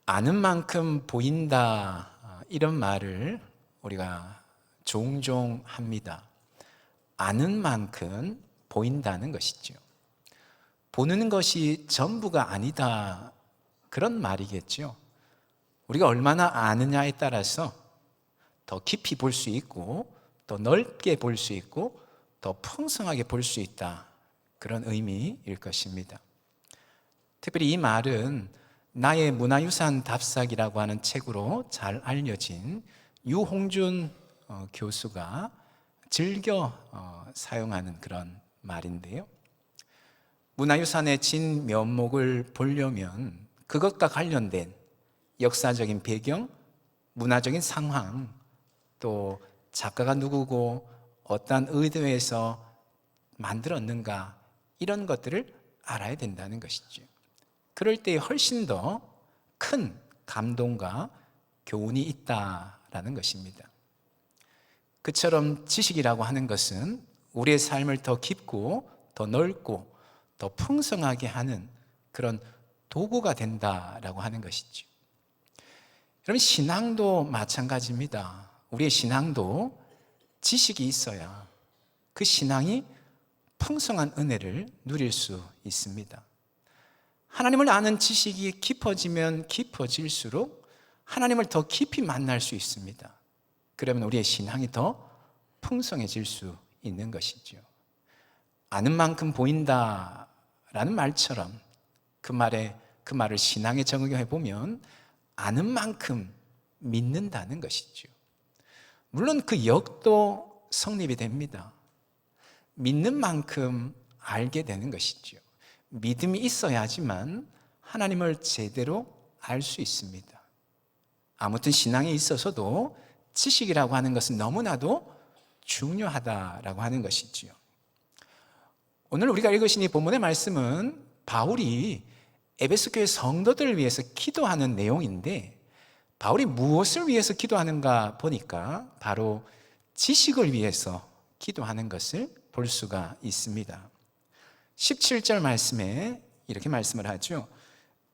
아는 만큼 보인다, 이런 말을 우리가 종종 합니다. 아는 만큼 보인다는 것이죠. 보는 것이 전부가 아니다, 그런 말이겠죠. 우리가 얼마나 아느냐에 따라서 더 깊이 볼 수 있고, 더 넓게 볼 수 있고, 더 풍성하게 볼 수 있다, 그런 의미일 것입니다. 특별히 이 말은 나의 문화유산 답사기라고 하는 책으로 잘 알려진 유홍준 교수가 즐겨 사용하는 그런 말인데요. 문화유산의 진면목을 보려면 그것과 관련된 역사적인 배경, 문화적인 상황, 또 작가가 누구고 어떠한 의도에서 만들었는가, 이런 것들을 알아야 된다는 것이죠. 그럴 때 훨씬 더 큰 감동과 교훈이 있다라는 것입니다. 그처럼 지식이라고 하는 것은 우리의 삶을 더 깊고 더 넓고 더 풍성하게 하는 그런 도구가 된다라고 하는 것이죠. 여러분, 신앙도 마찬가지입니다. 우리의 신앙도 지식이 있어야 그 신앙이 풍성한 은혜를 누릴 수 있습니다. 하나님을 아는 지식이 깊어지면 깊어질수록 하나님을 더 깊이 만날 수 있습니다. 그러면 우리의 신앙이 더 풍성해질 수 있는 것이죠. 아는 만큼 보인다라는 말처럼 그 말을 신앙에 적용해 보면 아는 만큼 믿는다는 것이죠. 물론 그 역도 성립이 됩니다. 믿는 만큼 알게 되는 것이죠. 믿음이 있어야지만 하나님을 제대로 알 수 있습니다. 아무튼 신앙에 있어서도 지식이라고 하는 것은 너무나도 중요하다라고 하는 것이지요. 오늘 우리가 읽으신 이 본문의 말씀은 바울이 에베소 교회 성도들을 위해서 기도하는 내용인데, 바울이 무엇을 위해서 기도하는가 보니까 바로 지식을 위해서 기도하는 것을 볼 수가 있습니다. 17절 말씀에 이렇게 말씀을 하죠.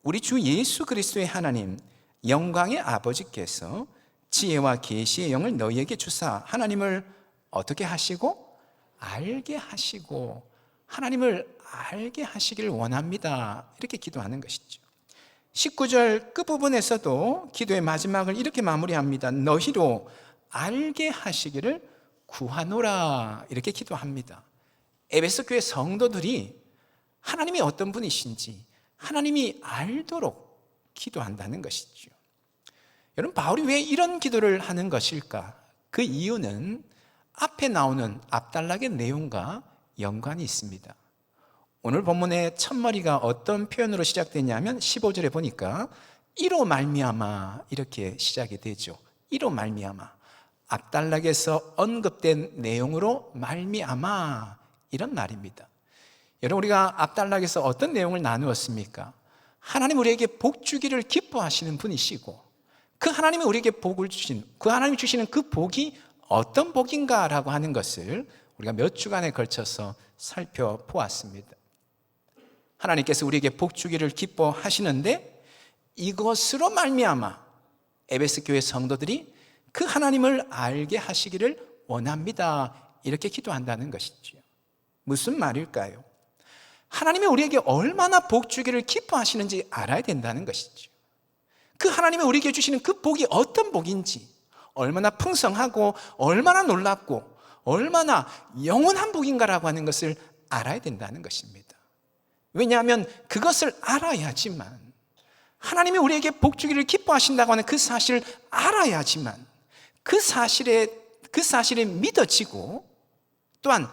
우리 주 예수 그리스도의 하나님 영광의 아버지께서 지혜와 계시의 영을 너희에게 주사 하나님을 어떻게 하시고? 알게 하시고, 하나님을 알게 하시기를 원합니다, 이렇게 기도하는 것이죠. 19절 끝부분에서도 기도의 마지막을 이렇게 마무리합니다. 너희로 알게 하시기를 구하노라, 이렇게 기도합니다. 에베소 교회 성도들이 하나님이 어떤 분이신지 하나님이 알도록 기도한다는 것이죠. 여러분, 바울이 왜 이런 기도를 하는 것일까? 그 이유는 앞에 나오는 앞단락의 내용과 연관이 있습니다. 오늘 본문의 첫머리가 어떤 표현으로 시작되냐면 15절에 보니까 이로 말미암아, 이렇게 시작이 되죠. 이로 말미암아, 앞단락에서 언급된 내용으로 말미암아, 이런 말입니다. 여러분, 우리가 앞단락에서 어떤 내용을 나누었습니까? 하나님 우리에게 복 주기를 기뻐하시는 분이시고, 그 하나님이 우리에게 복을 주신, 그 하나님이 주시는 그 복이 어떤 복인가라고 하는 것을 우리가 몇 주간에 걸쳐서 살펴보았습니다. 하나님께서 우리에게 복 주기를 기뻐하시는데, 이것으로 말미암아 에베소 교회 성도들이 그 하나님을 알게 하시기를 원합니다, 이렇게 기도한다는 것이죠. 무슨 말일까요? 하나님이 우리에게 얼마나 복 주기를 기뻐하시는지 알아야 된다는 것이죠. 그 하나님이 우리에게 주시는 그 복이 어떤 복인지, 얼마나 풍성하고 얼마나 놀랍고 얼마나 영원한 복인가라고 하는 것을 알아야 된다는 것입니다. 왜냐하면 그것을 알아야지만, 하나님이 우리에게 복 주기를 기뻐하신다고 하는 그 사실을 알아야지만 그 사실이 믿어지고, 또한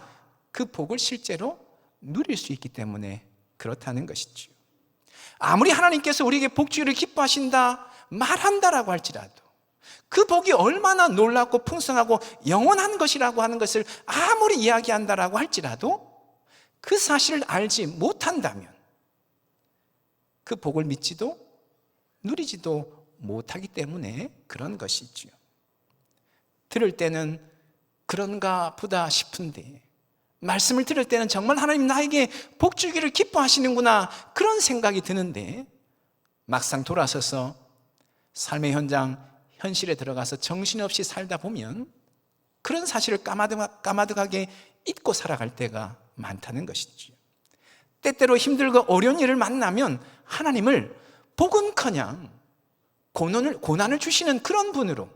그 복을 실제로 누릴 수 있기 때문에 그렇다는 것이죠. 아무리 하나님께서 우리에게 복 주기를 기뻐하신다 말한다라고 할지라도, 그 복이 얼마나 놀랍고 풍성하고 영원한 것이라고 하는 것을 아무리 이야기한다라고 할지라도 그 사실을 알지 못한다면 그 복을 믿지도 누리지도 못하기 때문에 그런 것이지요. 들을 때는 그런가 보다 싶은데, 말씀을 들을 때는 정말 하나님 나에게 복 주기를 기뻐하시는구나, 그런 생각이 드는데 막상 돌아서서 삶의 현장, 현실에 들어가서 정신없이 살다 보면 그런 사실을 까마득하게 잊고 살아갈 때가 많다는 것이지요. 때때로 힘들고 어려운 일을 만나면 하나님을 복은커녕 고난을 주시는 그런 분으로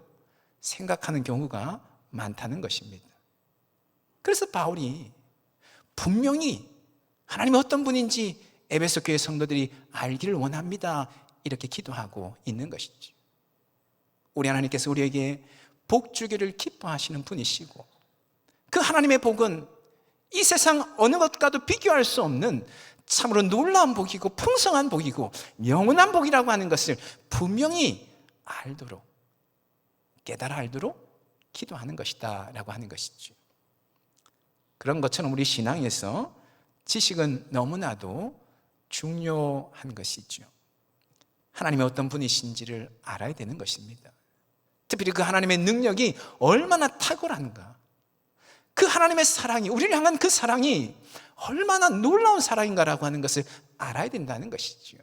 생각하는 경우가 많다는 것입니다. 그래서 바울이 분명히 하나님이 어떤 분인지 에베소 교회 성도들이 알기를 원합니다, 이렇게 기도하고 있는 것이죠. 우리 하나님께서 우리에게 복 주기를 기뻐하시는 분이시고, 그 하나님의 복은 이 세상 어느 것과도 비교할 수 없는 참으로 놀라운 복이고 풍성한 복이고 영원한 복이라고 하는 것을 분명히 알도록, 깨달아 알도록 기도하는 것이다 라고 하는 것이죠. 그런 것처럼 우리 신앙에서 지식은 너무나도 중요한 것이죠. 하나님의 어떤 분이신지를 알아야 되는 것입니다. 특별히 그 하나님의 능력이 얼마나 탁월한가, 그 하나님의 사랑이, 우리를 향한 그 사랑이 얼마나 놀라운 사랑인가라고 하는 것을 알아야 된다는 것이죠.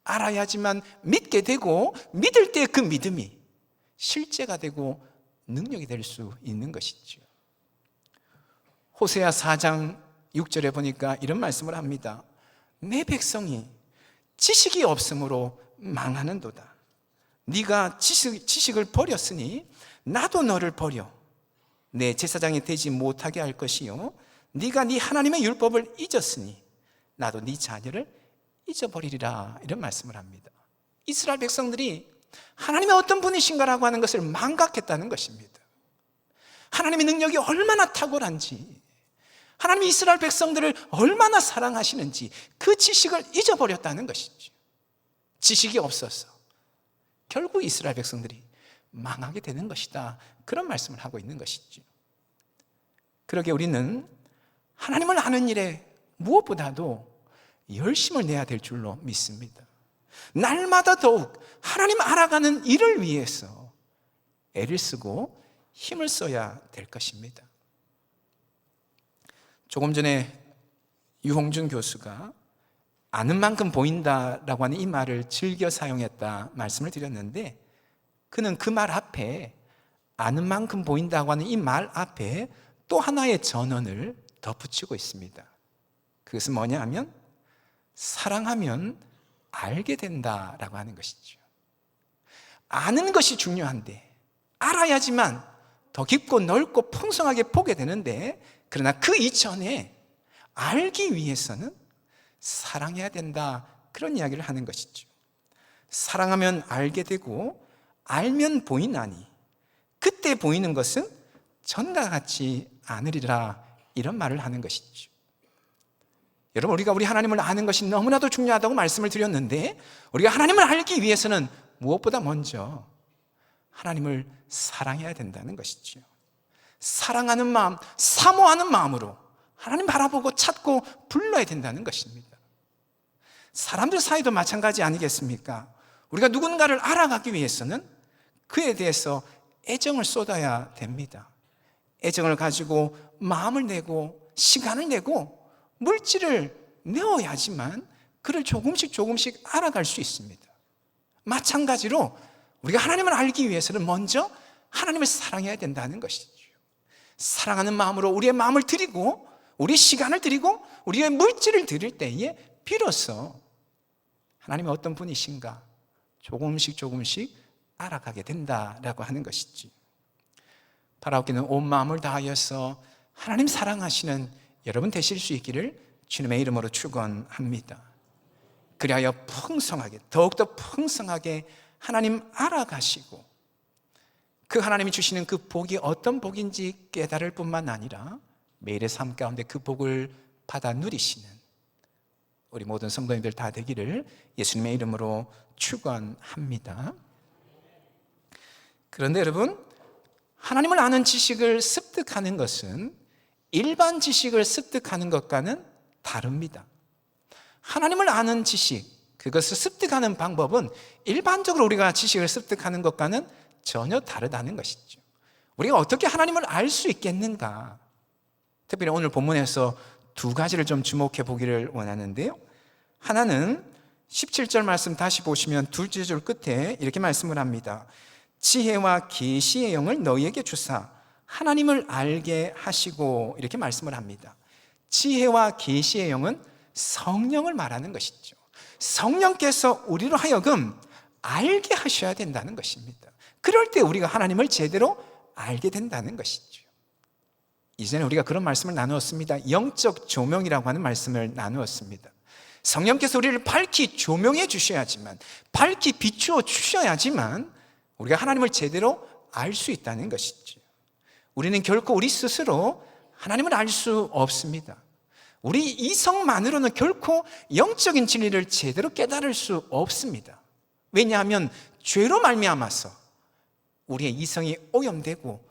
알아야지만 믿게 되고, 믿을 때 그 믿음이 실제가 되고 능력이 될 수 있는 것이죠. 호세아 4장 6절에 보니까 이런 말씀을 합니다. 내 백성이 지식이 없으므로 망하는도다. 네가 지식을 버렸으니 나도 너를 버려 내 제사장이 되지 못하게 할 것이요, 네가 네 하나님의 율법을 잊었으니 나도 네 자녀를 잊어버리리라, 이런 말씀을 합니다. 이스라엘 백성들이 하나님의 어떤 분이신가라고 하는 것을 망각했다는 것입니다. 하나님의 능력이 얼마나 탁월한지, 하나님이 이스라엘 백성들을 얼마나 사랑하시는지 그 지식을 잊어버렸다는 것이죠. 지식이 없어서 결국 이스라엘 백성들이 망하게 되는 것이다, 그런 말씀을 하고 있는 것이죠. 그러게 우리는 하나님을 아는 일에 무엇보다도 열심을 내야 될 줄로 믿습니다. 날마다 더욱 하나님 알아가는 일을 위해서 애를 쓰고 힘을 써야 될 것입니다. 조금 전에 유홍준 교수가 아는 만큼 보인다라고 하는 이 말을 즐겨 사용했다 말씀을 드렸는데, 그는 그 말 앞에, 아는 만큼 보인다고 하는 이 말 앞에 또 하나의 전언을 덧붙이고 있습니다. 그것은 뭐냐 하면 사랑하면 알게 된다라고 하는 것이죠. 아는 것이 중요한데, 알아야지만 더 깊고 넓고 풍성하게 보게 되는데, 그러나 그 이전에 알기 위해서는 사랑해야 된다, 그런 이야기를 하는 것이죠. 사랑하면 알게 되고 알면 보이나니 그때 보이는 것은 전과 같지 않으리라, 이런 말을 하는 것이죠. 여러분, 우리가 우리 하나님을 아는 것이 너무나도 중요하다고 말씀을 드렸는데, 우리가 하나님을 알기 위해서는 무엇보다 먼저 하나님을 사랑해야 된다는 것이죠. 사랑하는 마음, 사모하는 마음으로 하나님 바라보고 찾고 불러야 된다는 것입니다. 사람들 사이도 마찬가지 아니겠습니까? 우리가 누군가를 알아가기 위해서는 그에 대해서 애정을 쏟아야 됩니다. 애정을 가지고 마음을 내고 시간을 내고 물질을 내어야지만 그를 조금씩 알아갈 수 있습니다. 마찬가지로 우리가 하나님을 알기 위해서는 먼저 하나님을 사랑해야 된다는 것이죠. 사랑하는 마음으로 우리의 마음을 드리고 우리의 시간을 드리고 우리의 물질을 드릴 때에 비로소 하나님이 어떤 분이신가 조금씩 알아가게 된다라고 하는 것이지. 바라옵기는 온 마음을 다하여서 하나님 사랑하시는 여러분 되실 수 있기를 주님의 이름으로 축원합니다. 그리하여 풍성하게, 더욱더 풍성하게 하나님 알아가시고 그 하나님이 주시는 그 복이 어떤 복인지 깨달을 뿐만 아니라 매일의 삶 가운데 그 복을 받아 누리시는 우리 모든 성도님들 다 되기를 예수님의 이름으로 축원합니다. 그런데 여러분, 하나님을 아는 지식을 습득하는 것은 일반 지식을 습득하는 것과는 다릅니다. 하나님을 아는 지식, 그것을 습득하는 방법은 일반적으로 우리가 지식을 습득하는 것과는 전혀 다르다는 것이죠. 우리가 어떻게 하나님을 알 수 있겠는가? 특별히 오늘 본문에서 두 가지를 좀 주목해 보기를 원하는데요. 하나는 17절 말씀 다시 보시면 둘째 줄 끝에 이렇게 말씀을 합니다. 지혜와 계시의 영을 너희에게 주사 하나님을 알게 하시고, 이렇게 말씀을 합니다. 지혜와 계시의 영은 성령을 말하는 것이죠. 성령께서 우리로 하여금 알게 하셔야 된다는 것입니다. 그럴 때 우리가 하나님을 제대로 알게 된다는 것이죠. 이전에 우리가 그런 말씀을 나누었습니다. 영적 조명이라고 하는 말씀을 나누었습니다. 성령께서 우리를 밝히 조명해 주셔야지만, 밝히 비추어 주셔야지만 우리가 하나님을 제대로 알 수 있다는 것이죠. 우리는 결코 우리 스스로 하나님을 알 수 없습니다. 우리 이성만으로는 결코 영적인 진리를 제대로 깨달을 수 없습니다. 왜냐하면 죄로 말미암아서 우리의 이성이 오염되고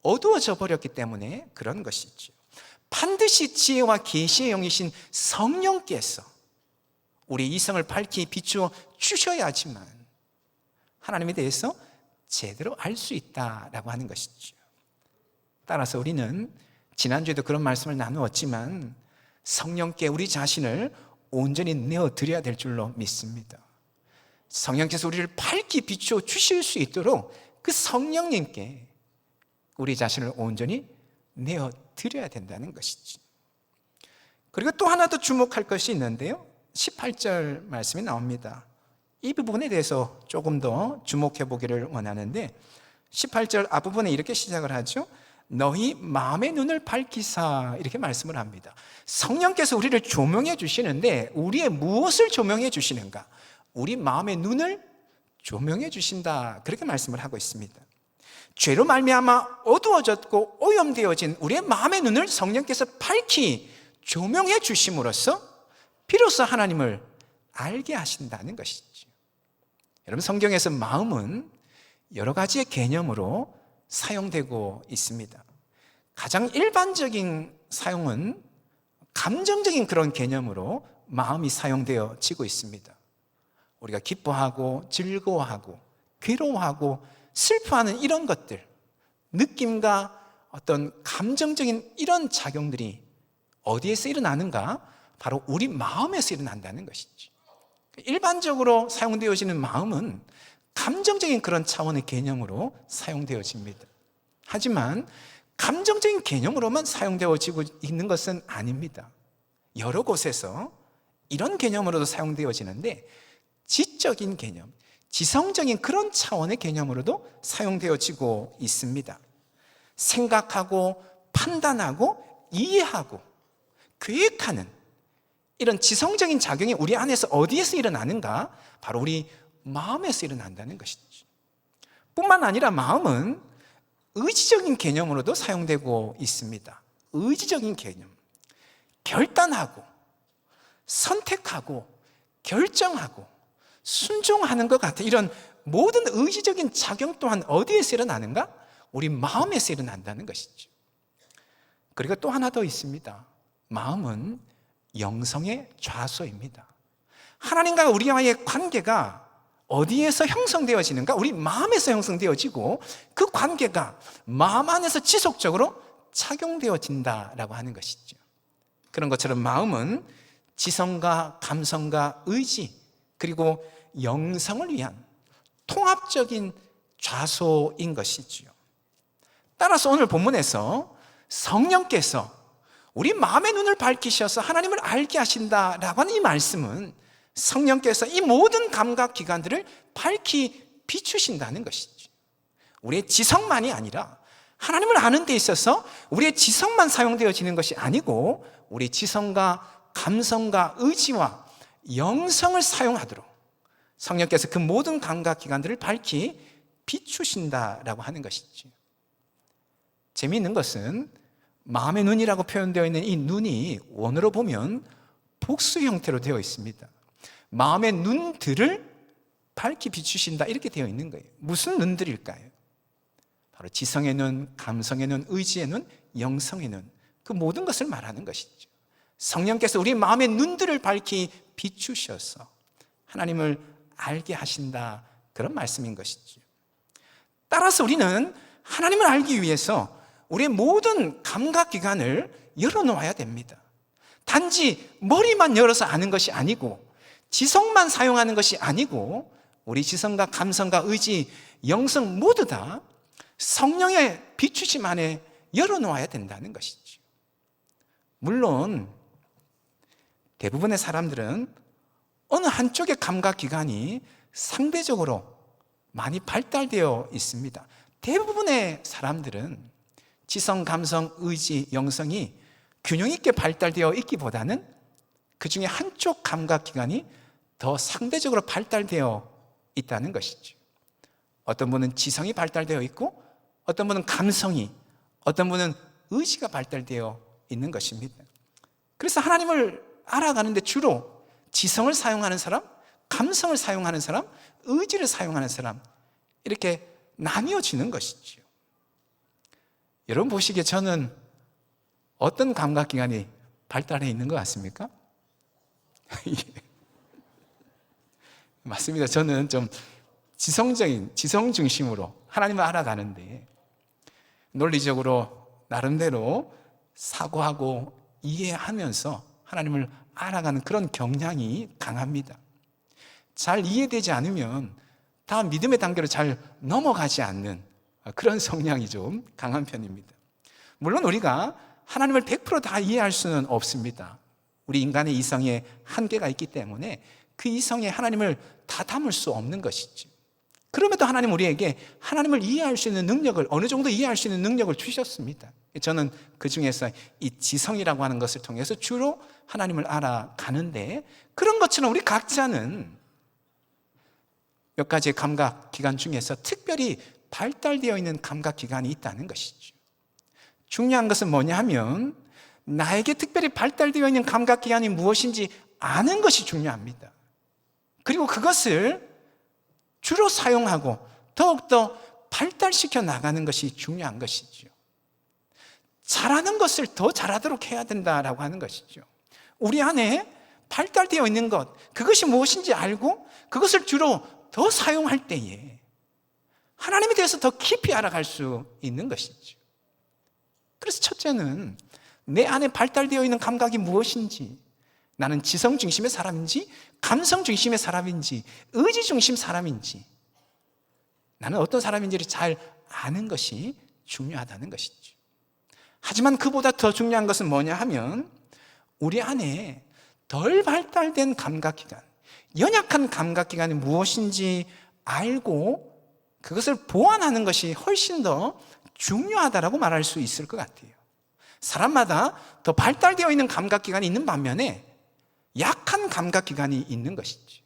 어두워져 버렸기 때문에 그런 것이죠. 반드시 지혜와 계시의 영이신 성령께서 우리 이성을 밝히 비추어 주셔야지만 하나님에 대해서 제대로 알 수 있다라고 하는 것이죠. 따라서 우리는 지난주에도 그런 말씀을 나누었지만 성령께 우리 자신을 온전히 내어드려야 될 줄로 믿습니다. 성령께서 우리를 밝히 비추어 주실 수 있도록 그 성령님께 우리 자신을 온전히 내어드려야 된다는 것이지. 그리고 또 하나 더 주목할 것이 있는데요, 18절 말씀이 나옵니다. 이 부분에 대해서 조금 더 주목해 보기를 원하는데, 18절 앞부분에 이렇게 시작을 하죠. 너희 마음의 눈을 밝히사, 이렇게 말씀을 합니다. 성령께서 우리를 조명해 주시는데 우리의 무엇을 조명해 주시는가? 우리 마음의 눈을 조명해 주신다, 그렇게 말씀을 하고 있습니다. 죄로 말미암아 어두워졌고 오염되어진 우리의 마음의 눈을 성령께서 밝히 조명해 주심으로써 비로소 하나님을 알게 하신다는 것이죠. 여러분, 성경에서 마음은 여러 가지의 개념으로 사용되고 있습니다. 가장 일반적인 사용은 감정적인 그런 개념으로 마음이 사용되어지고 있습니다. 우리가 기뻐하고 즐거워하고 괴로워하고 슬퍼하는 이런 것들, 느낌과 어떤 감정적인 이런 작용들이 어디에서 일어나는가? 바로 우리 마음에서 일어난다는 것이죠. 일반적으로 사용되어지는 마음은 감정적인 그런 차원의 개념으로 사용되어집니다. 하지만 감정적인 개념으로만 사용되어지고 있는 것은 아닙니다. 여러 곳에서 이런 개념으로도 사용되어지는데 지적인 개념, 지성적인 그런 차원의 개념으로도 사용되어지고 있습니다. 생각하고 판단하고 이해하고 계획하는 이런 지성적인 작용이 우리 안에서 어디에서 일어나는가? 바로 우리 마음에서 일어난다는 것이죠. 뿐만 아니라 마음은 의지적인 개념으로도 사용되고 있습니다. 의지적인 개념, 결단하고 선택하고 결정하고 순종하는 것 같은 이런 모든 의지적인 작용 또한 어디에서 일어나는가? 우리 마음에서 일어난다는 것이죠. 그리고 또 하나 더 있습니다. 마음은 영성의 좌소입니다. 하나님과 우리와의 관계가 어디에서 형성되어지는가? 우리 마음에서 형성되어지고 그 관계가 마음 안에서 지속적으로 착용되어진다라고 하는 것이죠. 그런 것처럼 마음은 지성과 감성과 의지 그리고 영성을 위한 통합적인 좌소인 것이지요. 따라서 오늘 본문에서 성령께서 우리 마음의 눈을 밝히셔서 하나님을 알게 하신다라고 하는 이 말씀은 성령께서 이 모든 감각기관들을 밝히 비추신다는 것이죠. 우리의 지성만이 아니라 하나님을 아는 데 있어서 우리의 지성만 사용되어지는 것이 아니고 우리 지성과 감성과 의지와 영성을 사용하도록 성령께서 그 모든 감각기관들을 밝히 비추신다라고 하는 것이죠. 재미있는 것은 마음의 눈이라고 표현되어 있는 이 눈이 원어로 보면 복수 형태로 되어 있습니다. 마음의 눈들을 밝히 비추신다 이렇게 되어 있는 거예요. 무슨 눈들일까요? 바로 지성의 눈, 감성의 눈, 의지의 눈, 영성의 눈, 그 모든 것을 말하는 것이죠. 성령께서 우리 마음의 눈들을 밝히 비추셔서 하나님을 알게 하신다, 그런 말씀인 것이죠. 따라서 우리는 하나님을 알기 위해서 우리의 모든 감각기관을 열어놓아야 됩니다. 단지 머리만 열어서 아는 것이 아니고 지성만 사용하는 것이 아니고 우리 지성과 감성과 의지, 영성 모두 다 성령의 비추심 안에 열어놓아야 된다는 것이죠. 물론 대부분의 사람들은 어느 한쪽의 감각기관이 상대적으로 많이 발달되어 있습니다. 대부분의 사람들은 지성, 감성, 의지, 영성이 균형 있게 발달되어 있기보다는 그 중에 한쪽 감각기관이 더 상대적으로 발달되어 있다는 것이죠. 어떤 분은 지성이 발달되어 있고 어떤 분은 감성이, 어떤 분은 의지가 발달되어 있는 것입니다. 그래서 하나님을 알아가는데 주로 지성을 사용하는 사람, 감성을 사용하는 사람, 의지를 사용하는 사람, 이렇게 나뉘어지는 것이죠. 여러분 보시기에 저는 어떤 감각기관이 발달해 있는 것 같습니까? 맞습니다. 저는 좀 지성적인, 지성 중심으로 하나님을 알아가는데 논리적으로 나름대로 사고하고 이해하면서 하나님을 알아가는 그런 경향이 강합니다. 잘 이해되지 않으면 다음 믿음의 단계로 잘 넘어가지 않는 그런 성향이 좀 강한 편입니다. 물론 우리가 하나님을 100% 다 이해할 수는 없습니다. 우리 인간의 이성에 한계가 있기 때문에 그 이성에 하나님을 다 담을 수 없는 것이죠. 그럼에도 하나님 우리에게 하나님을 이해할 수 있는 능력을, 어느 정도 이해할 수 있는 능력을 주셨습니다. 저는 그 중에서 이 지성이라고 하는 것을 통해서 주로 하나님을 알아가는데, 그런 것처럼 우리 각자는 몇 가지의 감각기관 중에서 특별히 발달되어 있는 감각기관이 있다는 것이죠. 중요한 것은 뭐냐 하면 나에게 특별히 발달되어 있는 감각기관이 무엇인지 아는 것이 중요합니다. 그리고 그것을 주로 사용하고 더욱더 발달시켜 나가는 것이 중요한 것이죠. 잘하는 것을 더 잘하도록 해야 된다라고 하는 것이죠. 우리 안에 발달되어 있는 것, 그것이 무엇인지 알고 그것을 주로 더 사용할 때에 하나님에 대해서 더 깊이 알아갈 수 있는 것이죠. 그래서 첫째는 내 안에 발달되어 있는 감각이 무엇인지, 나는 지성 중심의 사람인지 감성 중심의 사람인지 의지 중심 사람인지, 나는 어떤 사람인지를 잘 아는 것이 중요하다는 것이죠. 하지만 그보다 더 중요한 것은 뭐냐 하면 우리 안에 덜 발달된 감각기관, 연약한 감각기관이 무엇인지 알고 그것을 보완하는 것이 훨씬 더 중요하다라고 말할 수 있을 것 같아요. 사람마다 더 발달되어 있는 감각기관이 있는 반면에 약한 감각기관이 있는 것이죠.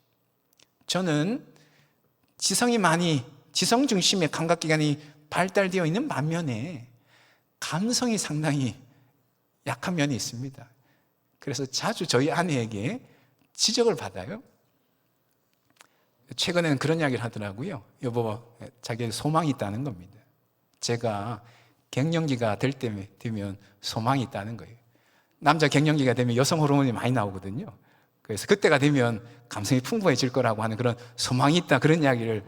저는 지성 중심의 감각기관이 발달되어 있는 반면에 감성이 상당히 약한 면이 있습니다. 그래서 자주 저희 아내에게 지적을 받아요. 최근에는 그런 이야기를 하더라고요. 여보, 자기는 소망이 있다는 겁니다. 제가 갱년기가 되면 소망이 있다는 거예요. 남자 갱년기가 되면 여성 호르몬이 많이 나오거든요. 그래서 그때가 되면 감성이 풍부해질 거라고 하는 그런 소망이 있다, 그런 이야기를.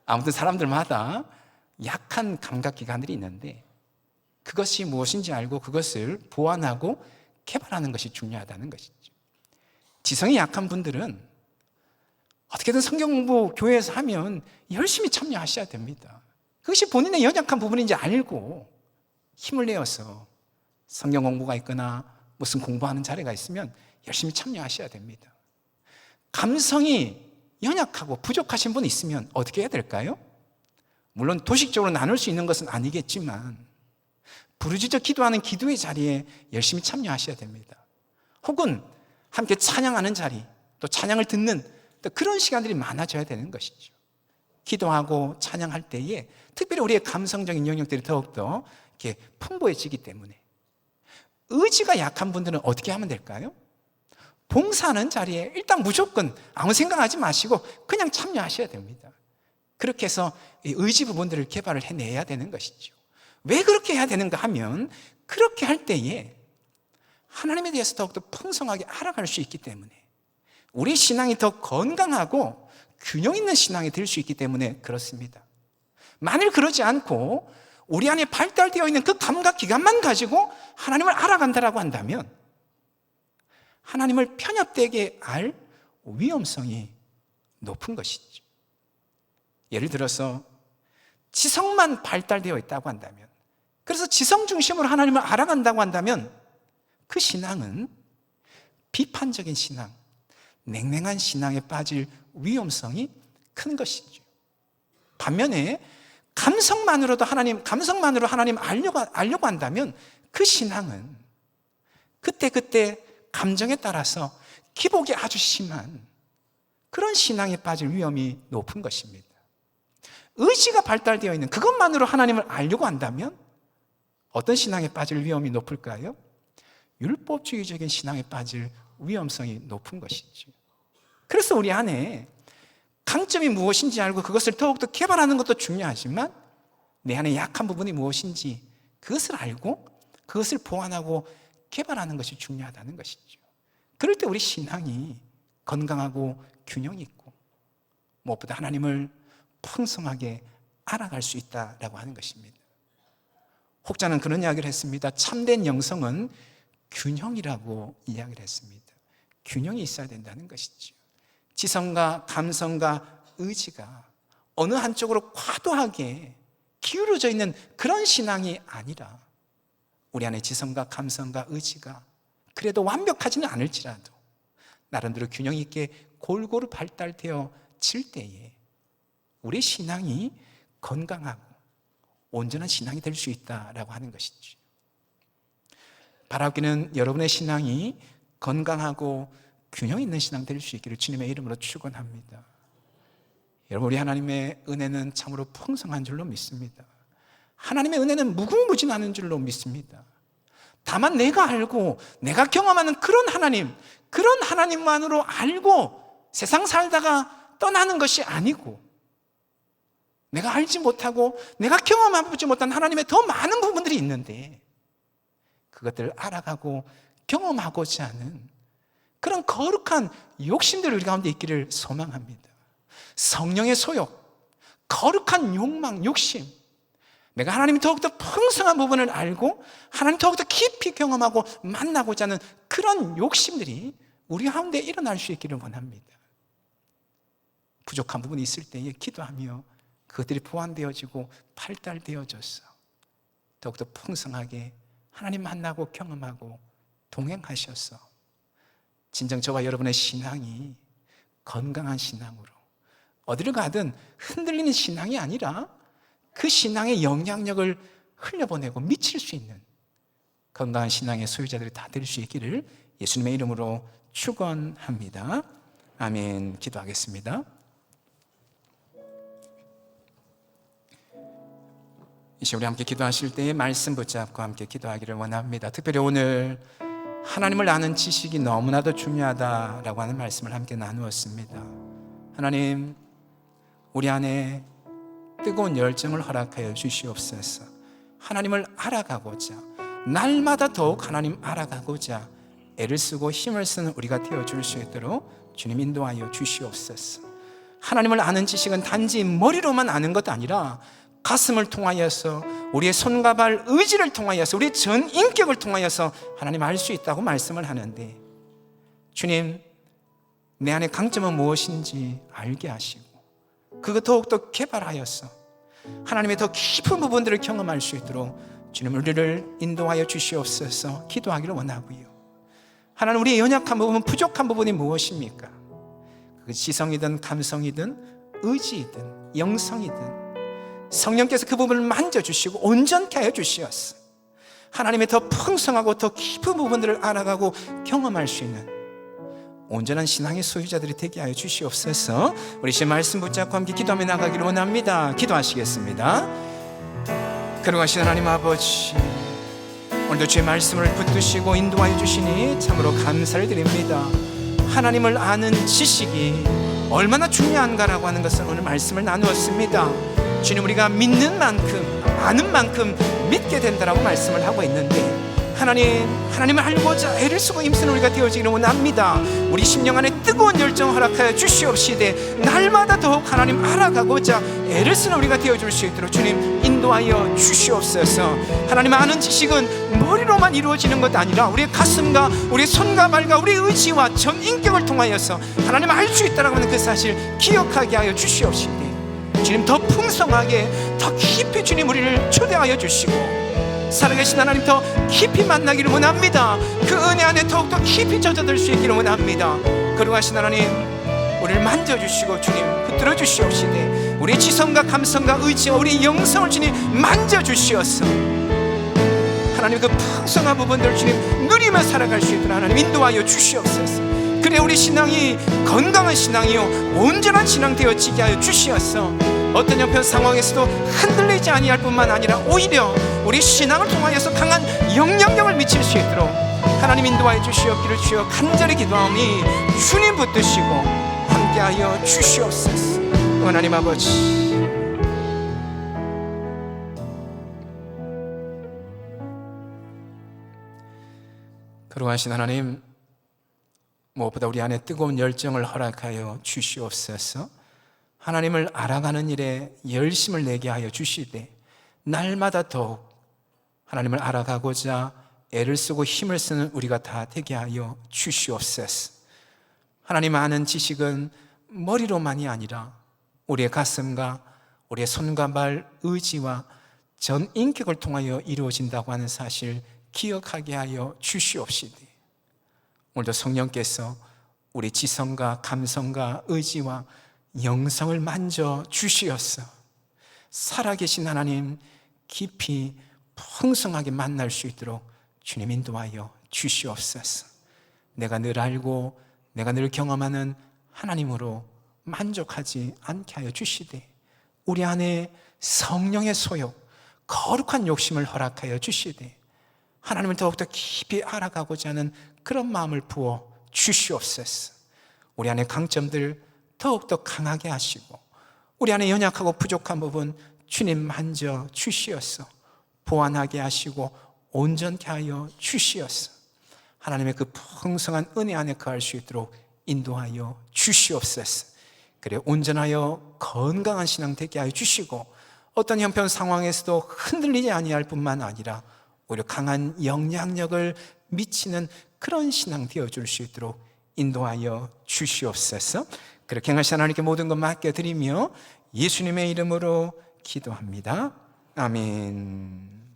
아무튼 사람들마다 약한 감각기관들이 있는데 그것이 무엇인지 알고 그것을 보완하고 개발하는 것이 중요하다는 것이죠. 지성이 약한 분들은 어떻게든 성경 공부 교회에서 하면 열심히 참여하셔야 됩니다. 그것이 본인의 연약한 부분인지 알고 힘을 내어서 성경 공부가 있거나 무슨 공부하는 자리가 있으면 열심히 참여하셔야 됩니다. 감성이 연약하고 부족하신 분이 있으면 어떻게 해야 될까요? 물론 도식적으로 나눌 수 있는 것은 아니겠지만 부르짖어 기도하는 기도의 자리에 열심히 참여하셔야 됩니다. 혹은 함께 찬양하는 자리, 또 찬양을 듣는 또 그런 시간들이 많아져야 되는 것이죠. 기도하고 찬양할 때에 특별히 우리의 감성적인 영역들이 더욱더 이렇게 풍부해지기 때문에. 의지가 약한 분들은 어떻게 하면 될까요? 봉사하는 자리에 일단 무조건 아무 생각하지 마시고 그냥 참여하셔야 됩니다. 그렇게 해서 이 의지 부분들을 개발을 해내야 되는 것이죠. 왜 그렇게 해야 되는가 하면 그렇게 할 때에 하나님에 대해서 더욱더 풍성하게 알아갈 수 있기 때문에, 우리 신앙이 더 건강하고 균형 있는 신앙이 될 수 있기 때문에 그렇습니다. 만일 그러지 않고 우리 안에 발달되어 있는 그 감각 기관만 가지고 하나님을 알아간다라고 한다면 하나님을 편협되게 알 위험성이 높은 것이죠. 예를 들어서 지성만 발달되어 있다고 한다면, 그래서 지성 중심으로 하나님을 알아간다고 한다면 그 신앙은 비판적인 신앙, 냉랭한 신앙에 빠질 위험성이 큰 것이죠. 반면에 감성만으로 하나님 알려고 한다면 그 신앙은 그때 감정에 따라서 기복이 아주 심한 그런 신앙에 빠질 위험이 높은 것입니다. 의지가 발달되어 있는 그것만으로 하나님을 알려고 한다면 어떤 신앙에 빠질 위험이 높을까요? 율법주의적인 신앙에 빠질 위험성이 높은 것이죠. 그래서 우리 안에 강점이 무엇인지 알고 그것을 더욱더 개발하는 것도 중요하지만 내 안에 약한 부분이 무엇인지 그것을 알고 그것을 보완하고 개발하는 것이 중요하다는 것이죠. 그럴 때 우리 신앙이 건강하고 균형이 있고 무엇보다 하나님을 풍성하게 알아갈 수 있다라고 하는 것입니다. 혹자는 그런 이야기를 했습니다. 참된 영성은 균형이라고 이야기를 했습니다. 균형이 있어야 된다는 것이죠. 지성과 감성과 의지가 어느 한쪽으로 과도하게 기울어져 있는 그런 신앙이 아니라 우리 안에 지성과 감성과 의지가 그래도 완벽하지는 않을지라도 나름대로 균형 있게 골고루 발달되어질 때에 우리 신앙이 건강하고 온전한 신앙이 될 수 있다라고 하는 것이죠. 바라기는 여러분의 신앙이 건강하고 균형 있는 신앙 될 수 있기를 주님의 이름으로 축원합니다. 여러분, 우리 하나님의 은혜는 참으로 풍성한 줄로 믿습니다. 하나님의 은혜는 무궁무진하는 줄로 믿습니다. 다만 내가 알고 내가 경험하는 그런 하나님만으로 알고 세상 살다가 떠나는 것이 아니고 내가 알지 못하고 내가 경험해보지 못한 하나님의 더 많은 부분들이 있는데 그것들을 알아가고 경험하고자 하는 그런 거룩한 욕심들이 우리 가운데 있기를 소망합니다. 성령의 소욕, 거룩한 욕망, 욕심, 내가 하나님이 더욱더 풍성한 부분을 알고 하나님 더욱더 깊이 경험하고 만나고자 하는 그런 욕심들이 우리 가운데 일어날 수 있기를 원합니다. 부족한 부분이 있을 때에 기도하며 그것들이 보완되어지고 발달되어져서 더욱더 풍성하게 하나님 만나고 경험하고 동행하셔서 진정 저와 여러분의 신앙이 건강한 신앙으로 어디를 가든 흔들리는 신앙이 아니라 그 신앙의 영향력을 흘려보내고 미칠 수 있는 건강한 신앙의 소유자들이 다 될 수 있기를 예수님의 이름으로 축원합니다. 아멘. 기도하겠습니다. 이 시간 우리 함께 기도하실 때에 말씀 붙잡고 함께 기도하기를 원합니다. 특별히 오늘 하나님을 아는 지식이 너무나도 중요하다라고 하는 말씀을 함께 나누었습니다. 하나님, 우리 안에 뜨거운 열정을 허락하여 주시옵소서. 하나님을 알아가고자, 날마다 더욱 하나님 알아가고자 애를 쓰고 힘을 쓰는 우리가 되어줄 수 있도록 주님 인도하여 주시옵소서. 하나님을 아는 지식은 단지 머리로만 아는 것 아니라 가슴을 통하여서 우리의 손과 발, 의지를 통하여서 우리의 전 인격을 통하여서 하나님 알 수 있다고 말씀을 하는데 주님, 내 안의 강점은 무엇인지 알게 하시고 그거 더욱더 개발하여서 하나님의 더 깊은 부분들을 경험할 수 있도록 주님 우리를 인도하여 주시옵소서. 기도하기를 원하고요. 하나님, 우리의 연약한 부분, 부족한 부분이 무엇입니까? 그 지성이든 감성이든 의지이든 영성이든 성령께서 그 부분을 만져주시고 온전케 하여 주시었어. 하나님의 더 풍성하고 더 깊은 부분들을 알아가고 경험할 수 있는 온전한 신앙의 소유자들이 되게 하여 주시옵소서. 우리 시 말씀 붙잡고 함께 기도하며 나가기를 원합니다. 기도하시겠습니다. 거룩하신 하나님 아버지, 오늘도 주의 말씀을 붙드시고 인도하여 주시니 참으로 감사를 드립니다. 하나님을 아는 지식이 얼마나 중요한가라고 하는 것을 오늘 말씀을 나누었습니다. 주님, 우리가 믿는 만큼 아는 만큼 믿게 된다라고 말씀을 하고 있는데 하나님을 알고자 애를 쓰고 힘쓰는 우리가 되어지기를 원합니다. 우리 심령 안에 뜨거운 열정 허락하여 주시옵시되 날마다 더욱 하나님 알아가고자 애를 쓰는 우리가 되어줄 수 있도록 주님 인도하여 주시옵소서. 하나님 아는 지식은 머리로만 이루어지는 것 아니라 우리의 가슴과 우리의 손과 발과 우리의 의지와 전 인격을 통하여서 하나님 알 수 있다라고 하는 그 사실 기억하게 하여 주시옵시되 주님 더 풍성하게 더 깊이 주님 우리를 초대하여 주시고 살아계신 하나님 더 깊이 만나기를 원합니다. 그 은혜 안에 더욱더 깊이 젖어들 수 있기를 원합니다. 거룩하신 하나님 우리를 만져주시고 주님 붙들어 주시옵시되 우리 지성과 감성과 의지와 우리 영성을 주님 만져주시옵소서. 하나님 그 풍성한 부분들을 주님 누리며 살아갈 수 있도록 하나님 인도하여 주시옵소서. 그래 우리 신앙이 건강한 신앙이요 온전한 신앙 되어지게 하여 주시옵소서. 어떤 형편 상황에서도 흔들리지 아니할 뿐만 아니라 오히려 우리 신앙을 통하여서 강한 영향력을 미칠 수 있도록 하나님 인도하여 주시옵기를 주여 간절히 기도하오니 주님 붙드시고 함께하여 주시옵소서. 하나님 아버지 거룩하신 하나님 무엇보다 우리 안에 뜨거운 열정을 허락하여 주시옵소서. 하나님을 알아가는 일에 열심을 내게 하여 주시되 날마다 더욱 하나님을 알아가고자 애를 쓰고 힘을 쓰는 우리가 다 되게 하여 주시옵소서. 하나님 아는 지식은 머리로만이 아니라 우리의 가슴과 우리의 손과 발 의지와 전 인격을 통하여 이루어진다고 하는 사실 기억하게 하여 주시옵시되 오늘도 성령께서 우리 지성과 감성과 의지와 영성을 만져 주시옵소서. 살아계신 하나님 깊이 풍성하게 만날 수 있도록 주님 인도하여 주시옵소서. 내가 늘 알고 내가 늘 경험하는 하나님으로 만족하지 않게 하여 주시되 우리 안에 성령의 소욕 거룩한 욕심을 허락하여 주시되 하나님을 더욱더 깊이 알아가고자 하는 그런 마음을 부어 주시옵소서. 우리 안에 강점들 더욱더 강하게 하시고 우리 안에 연약하고 부족한 부분 주님 만져 주시옵소서. 보완하게 하시고 온전케 하여 주시옵소서. 하나님의 그 풍성한 은혜 안에 거할 수 있도록 인도하여 주시옵소서. 그래 온전하여 건강한 신앙 되게 하여 주시고 어떤 형편 상황에서도 흔들리지 아니할 뿐만 아니라 오히려 강한 영향력을 미치는 그런 신앙 되어줄 수 있도록 인도하여 주시옵소서. 그렇게 하신 하나님께 모든 것 맡겨드리며 예수님의 이름으로 기도합니다. 아멘.